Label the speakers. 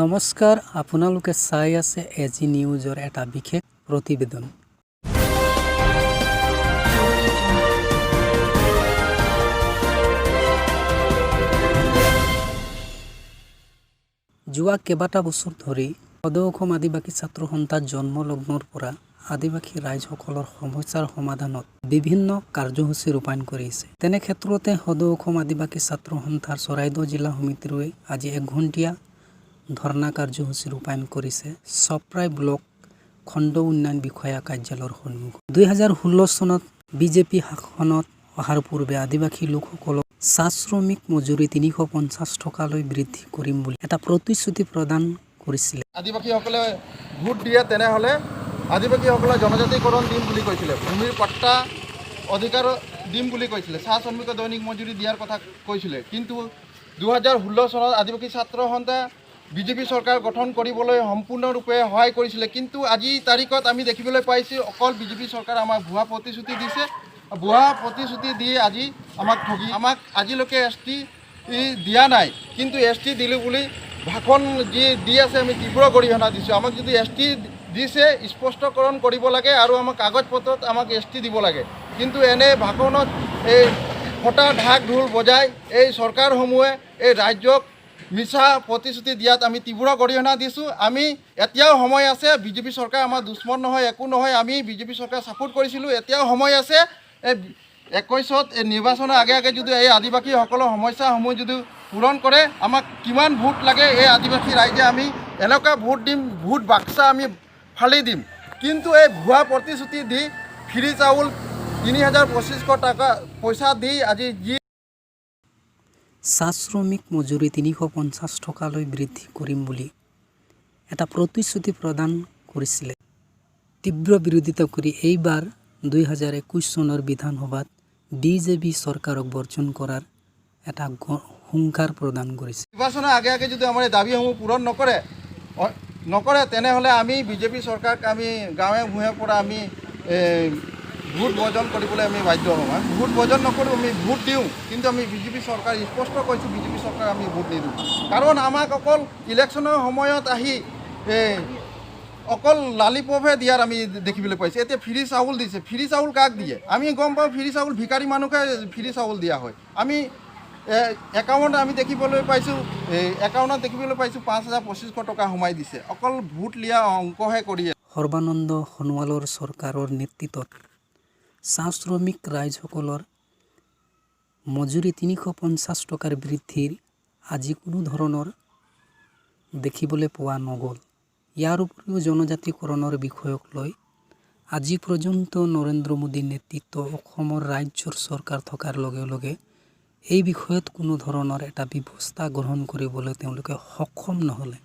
Speaker 1: নমস্কাৰ, আপোনালোকে চাই আছে এজি নিউজৰ এটা বিশেষ প্ৰতিবেদন। যোৱা কেইবাটা বছৰ ধৰি সদৌ অসম আদিবাসী ছাত্ৰ সন্থাৰ জন্মলগ্নৰ পৰা আদিবাসী ৰাইজসকলৰ সমস্যাৰ সমাধানত বিভিন্ন কাৰ্যসূচী ৰূপায়ণ কৰিছে। তেনে ক্ষেত্ৰতে সদৌ অসম আদিবাসী ছাত্ৰ সন্থাৰ চৰাইদেউ জিলা সমিতিৰে আজি 1 ঘণ্টীয়া ধৰ্ণা কাৰ্যসূচী ৰূপায়ণ কৰিছে চপ্ৰাই ব্লক খণ্ড উন্নয়ন বিষয়া কাৰ্যালয়ৰ সন্মুখত। 2016 চনত বিজেপি শাসনত অহাৰ পূৰ্বে আদিবাসী লোকসকলক চাহ শ্ৰমিক মজুৰি 350 টকালৈ বৃদ্ধি কৰিম বুলি এটা প্ৰতিশ্ৰুতি প্ৰদান কৰিছিল।
Speaker 2: আদিবাসীসকলে ভোট দিয়ে তেনেহ'লে আদিবাসীসকলে জনজাতিকৰণ দিম বুলি কৈছিলে, ভূমিৰ পট্টা অধিকাৰ দিম বুলি কৈছিলে, চাহ শ্ৰমিকৰ দৈনিক মজুৰি দিয়াৰ কথা কৈছিলে। কিন্তু 2016 চনত আদিবাসী ছাত্ৰ সন্থা বিজেপি চৰকাৰ গঠন কৰিবলৈ সম্পূৰ্ণৰূপে সহায় কৰিছিলে। কিন্তু আজি তাৰিখত আমি দেখিবলৈ পাইছোঁ অকল বিজেপি চৰকাৰ আমাক ভুৱা প্ৰতিশ্ৰুতি দিছে, ভুৱা প্ৰতিশ্ৰুতি দি আজি আমাক ঠগি আমাক আজিলৈকে ST দিয়া নাই। কিন্তু ST দিলোঁ বুলি ভাষণ যি দি আছে আমি তীব্ৰ গৰিহণা দিছোঁ। আমাক যদি ST দিছে স্পষ্টকৰণ কৰিব লাগে আৰু আমাক কাগজ পত্ৰত আমাক ST দিব লাগে। কিন্তু এনে ভাষণত এই ফটা ঢাক ঢোল বজাই এই চৰকাৰসমূহে এই ৰাজ্যক মিছা প্ৰতিশ্ৰুতি দিয়াত আমি তীব্ৰ গৰিহণা দিছোঁ। আমি এতিয়াও সময় আছে, বিজেপি চৰকাৰ আমাৰ দুশ্মন নহয়, একো নহয়, আমি বিজেপি চৰকাৰ ছাপোৰ্ট কৰিছিলোঁ। এতিয়াও সময় আছে, এই 21ত এই নিৰ্বাচনৰ আগে আগে যদি এই আদিবাসীসকলৰ সমস্যাসমূহ যদি পূৰণ কৰে, আমাক কিমান ভোট লাগে এই আদিবাসী ৰাইজে আমি এনেকুৱা ভোট দিম, ভোট বাক্সা আমি ফালি দিম। কিন্তু এই ভুৱা প্ৰতিশ্ৰুতি দি ফ্ৰী চাউল 3250 টকা পইচা দি আজি যি
Speaker 1: চাহ শ্ৰমিক মজুৰি 350 টকালৈ বৃদ্ধি কৰিম বুলি এটা প্ৰতিশ্ৰুতি প্ৰদান কৰিছিলে। তীব্ৰ বিৰোধিতা কৰি এইবাৰ 2021 চনৰ বিধানসভাত বিজেপি চৰকাৰক বৰ্জন কৰাৰ এটা হুংকাৰ প্ৰদান কৰিছে।
Speaker 2: নিৰ্বাচনৰ আগে আগে যদি আমাৰ এই দাবীসমূহ পূৰণ নকৰে তেনেহ'লে আমি বিজেপি চৰকাৰক আমি গাঁৱে ভূঞে পৰা আমি ভোট বৰ্জন কৰিবলৈ আমি বাধ্য হ'ম। আমি ভোট বৰ্জন নকৰোঁ, আমি ভোট দিওঁ, কিন্তু আমি বিজেপি চৰকাৰ স্পষ্ট কৈছোঁ বিজেপি চৰকাৰ আমি ভোট নিদিওঁ। কাৰণ আমাক অকল ইলেকশ্যনৰ সময়ত আহি অকল লালিপপহে দিয়াৰ আমি দেখিবলৈ পাইছোঁ। এতিয়া ফ্ৰী চাউল দিছে, ফ্ৰী চাউল কাক দিয়ে? আমি গম পাওঁ ফ্ৰী চাউল ভিকাৰী মানুহকে ফ্ৰী চাউল দিয়া হয়। আমি একাউণ্ট আমি দেখিবলৈ পাইছোঁ, একাউণ্টত দেখিবলৈ পাইছোঁ 5250 টকা সোমাই দিছে। অকল ভোট লিয়া অংকহে কৰি
Speaker 1: সৰ্বানন্দ সোণোৱালৰ চৰকাৰৰ নেতৃত্বত চাহ শ্ৰমিক ৰাইজসকলৰ মজুৰি 350 টকাৰ বৃদ্ধিৰ আজি কোনো ধৰণৰ দেখিবলৈ পোৱা নগ'ল। ইয়াৰ উপৰিও জনজাতিকৰণৰ বিষয়ক লৈ আজি পৰ্যন্ত নৰেন্দ্ৰ মোদীৰ নেতৃত্ব অসমৰ ৰাজ্যৰ চৰকাৰ থকাৰ লগে লগে এই বিষয়ত কোনো ধৰণৰ এটা ব্যৱস্থা গ্ৰহণ কৰিবলৈ তেওঁলোকে সক্ষম নহ'লে